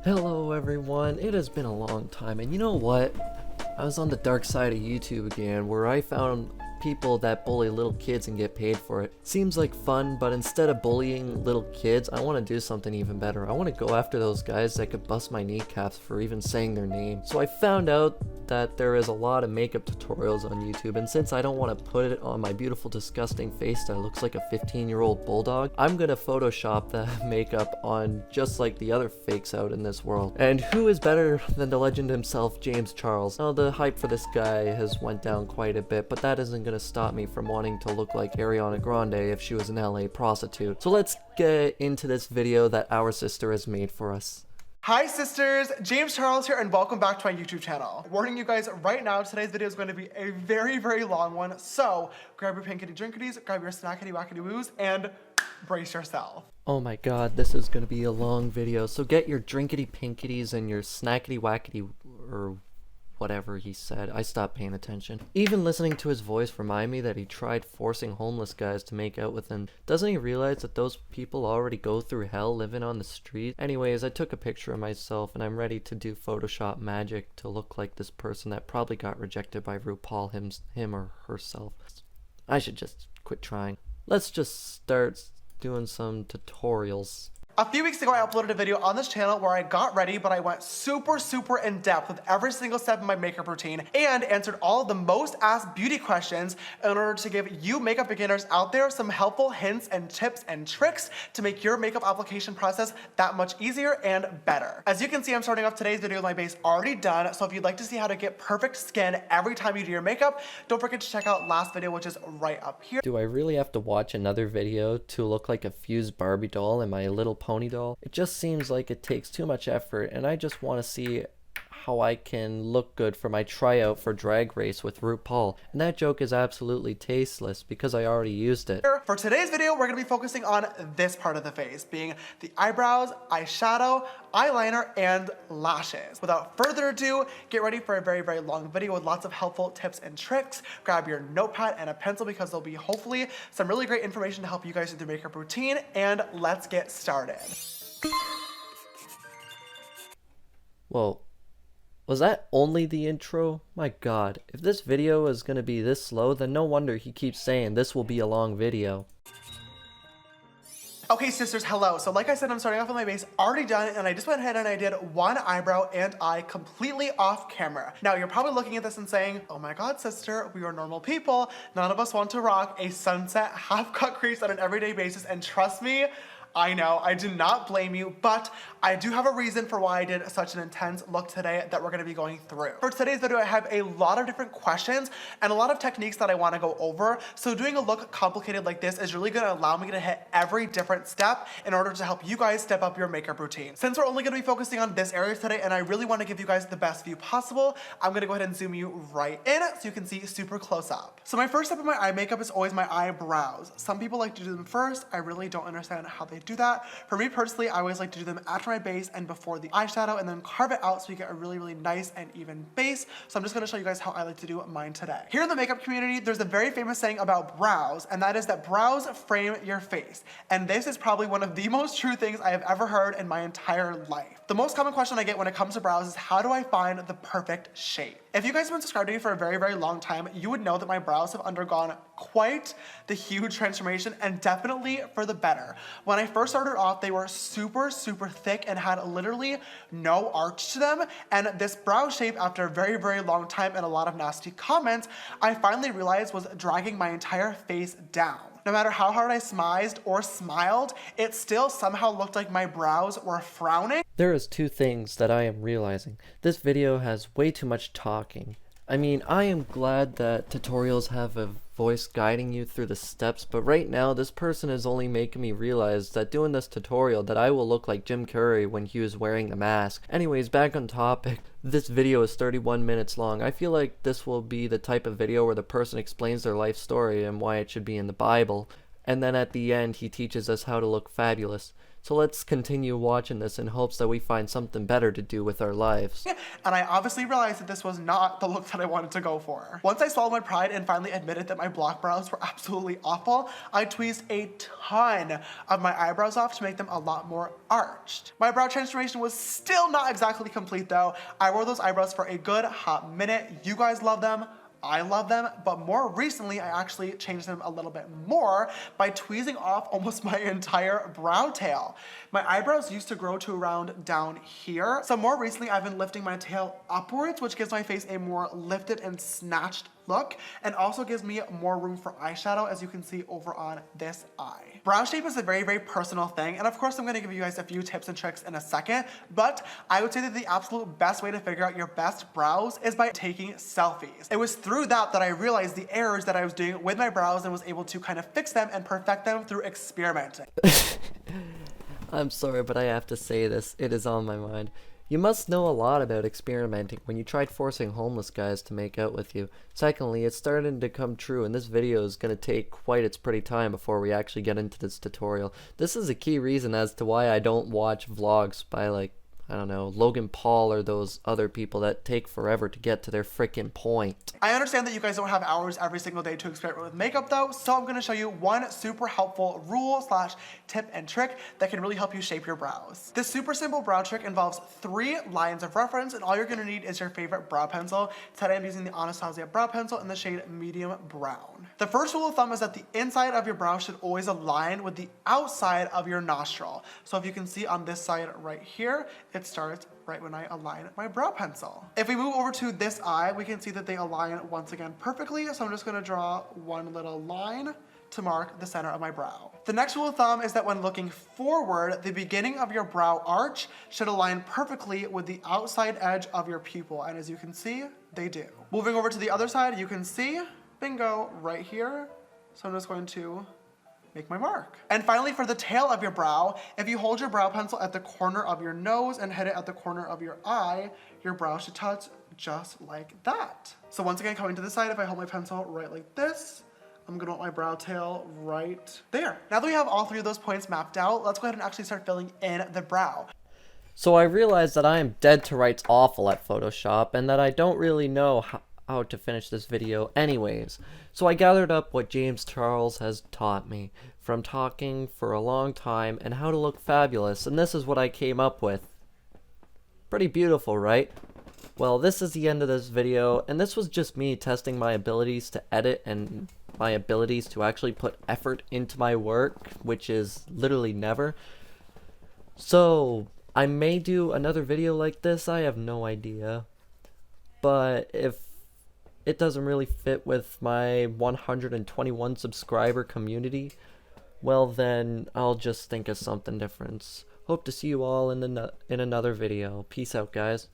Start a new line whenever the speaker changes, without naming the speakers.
Hello everyone, it has been a long time, and you know what? I was on the dark side of YouTube again, where I found people that bully little kids and get paid for it. Seems like fun, but instead of bullying little kids, I want to do something even better. I want to go after those guys that could bust my kneecaps for even saying their name. So I found out that there is a lot of makeup tutorials on YouTube, and since I don't want to put it on my beautiful disgusting face that looks like a 15-year-old bulldog, I'm gonna Photoshop the makeup on just like the other fakes out in this world. And who is better than the legend himself, James Charles? Now the hype for this guy has went down quite a bit, but that isn't gonna stop me from wanting to look like Ariana Grande if she was an LA prostitute. So let's get into this video that our sister has made for us.
Hi sisters, James Charles here and welcome back to my YouTube channel. Warning you guys right now, today's video is going to be a very long one, so grab your pinkity drinkities, grab your snackity wackity woos, and brace yourself.
Oh my god, this is gonna be a long video, so get your drinkity pinkities and your snackity wackity, or whatever he said. I stopped paying attention. Even listening to his voice remind me that he tried forcing homeless guys to make out with him. Doesn't he realize that those people already go through hell living on the street? Anyways, I took a picture of myself and I'm ready to do Photoshop magic to look like this person that probably got rejected by RuPaul him or herself. I should just quit trying. Let's just start doing some tutorials.
A few weeks ago, I uploaded a video on this channel where I got ready, but I went super in depth with every single step of my makeup routine and answered all of the most asked beauty questions in order to give you makeup beginners out there some helpful hints and tips and tricks to make your makeup application process that much easier and better. As you can see, I'm starting off today's video with my base already done, so if you'd like to see how to get perfect skin every time you do your makeup, don't forget to check out last video, which is right up here.
Do I really have to watch another video to look like a fused Barbie doll in my little pony doll? It just seems like it takes too much effort, and I just want to see how I can look good for my tryout for Drag Race with RuPaul. And that joke is absolutely tasteless because I already used it.
For today's video, we're going to be focusing on this part of the face, being the eyebrows, eyeshadow, eyeliner, and lashes. Without further ado, get ready for a very long video with lots of helpful tips and tricks. Grab your notepad and a pencil because there'll be hopefully some really great information to help you guys with your makeup routine, and let's get started.
Whoa. Was that only the intro? My god, if this video is gonna be this slow, then no wonder he keeps saying this will be a long video.
Okay sisters, hello. So like I said, I'm starting off with my base already done, and I just went ahead and I did one eyebrow and eye completely off camera. Now you're probably looking at this and saying, oh my god sister, we are normal people. None of us want to rock a sunset half cut crease on an everyday basis, and trust me, I know, I do not blame you, but I do have a reason for why I did such an intense look today that we're gonna be going through. For today's video, I have a lot of different questions and a lot of techniques that I wanna go over. So doing a look complicated like this is really gonna allow me to hit every different step in order to help you guys step up your makeup routine. Since we're only gonna be focusing on this area today and I really wanna give you guys the best view possible, I'm gonna go ahead and zoom you right in so you can see super close up. So my first step in my eye makeup is always my eyebrows. Some people like to do them first. I really don't understand how they do that. For me personally, I always like to do them after my base and before the eyeshadow, and then carve it out so you get a really nice and even base. So I'm just gonna show you guys how I like to do mine today. Here in the makeup community, there's a very famous saying about brows, and that is that brows frame your face. And this is probably one of the most true things I have ever heard in my entire life. The most common question I get when it comes to brows is how do I find the perfect shape? If you guys have been subscribed to me for a very long time, you would know that my brows have undergone quite the huge transformation, and definitely for the better. When I first started off, they were super thick and had literally no arch to them, and this brow shape, after a very long time and a lot of nasty comments, I finally realized was dragging my entire face down. No matter how hard I smized or smiled, it still somehow looked like my brows were frowning.
There is two things that I am realizing. This video has way too much talking. I mean, I am glad that tutorials have a voice guiding you through the steps, but right now this person is only making me realize that doing this tutorial that I will look like Jim Carrey when he was wearing the mask. Anyways, back on topic. This video is 31 minutes long. I feel like this will be the type of video where the person explains their life story and why it should be in the Bible, and then at the end he teaches us how to look fabulous. So let's continue watching this in hopes that we find something better to do with our lives.
And I obviously realized that this was not the look that I wanted to go for. Once I swallowed my pride and finally admitted that my block brows were absolutely awful, I tweezed a ton of my eyebrows off to make them a lot more arched. My brow transformation was still not exactly complete though. I wore those eyebrows for a good hot minute. You guys love them. I love them, but more recently I actually changed them a little bit more by tweezing off almost my entire brow tail. My eyebrows used to grow to around down here, so more recently I've been lifting my tail upwards, which gives my face a more lifted and snatched look, and also gives me more room for eyeshadow, as you can see over on this eye. Brow shape is a very, very personal thing, and of course I'm gonna give you guys a few tips and tricks in a second, but I would say that the absolute best way to figure out your best brows is by taking selfies. It was through that I realized the errors that I was doing with my brows and was able to kind of fix them and perfect them through experimenting.
I'm sorry, but I have to say this. It is on my mind. You must know a lot about experimenting when you tried forcing homeless guys to make out with you. Secondly, it's starting to come true, and this video is going to take quite its pretty time before we actually get into this tutorial. This is a key reason as to why I don't watch vlogs by, like, I don't know, Logan Paul or those other people that take forever to get to their freaking point.
I understand that you guys don't have hours every single day to experiment with makeup though, so I'm going to show you one super helpful rule / tip and trick that can really help you shape your brows. This super simple brow trick involves 3 lines of reference, and all you're going to need is your favorite brow pencil. Today I'm using the Anastasia brow pencil in the shade medium brown. The first rule of thumb is that the inside of your brow should always align with the outside of your nostril. So if you can see on this side right here, it starts right when I align my brow pencil. If we move over to this eye, we can see that they align once again perfectly. So I'm just gonna draw one little line to mark the center of my brow. The next rule of thumb is that when looking forward, the beginning of your brow arch should align perfectly with the outside edge of your pupil. And as you can see, they do. Moving over to the other side, you can see, bingo, right here. So I'm just going to make my mark. And finally, for the tail of your brow, if you hold your brow pencil at the corner of your nose and hit it at the corner of your eye, your brow should touch just like that. So once again, coming to the side, if I hold my pencil right like this, I'm gonna want my brow tail right there. Now that we have all 3 of those points mapped out, let's go ahead and actually start filling in the brow.
So I realized that I am dead to rights awful at Photoshop, and that I don't really know how to finish this video anyways. So I gathered up what James Charles has taught me from talking for a long time and how to look fabulous, and this is what I came up with. Pretty beautiful, right? Well, this is the end of this video, and this was just me testing my abilities to edit and my abilities to actually put effort into my work, which is literally never. So I may do another video like this, I have no idea. But if it doesn't really fit with my 121 subscriber community, well then I'll just think of something different. Hope to see you all in another video. Peace out, guys.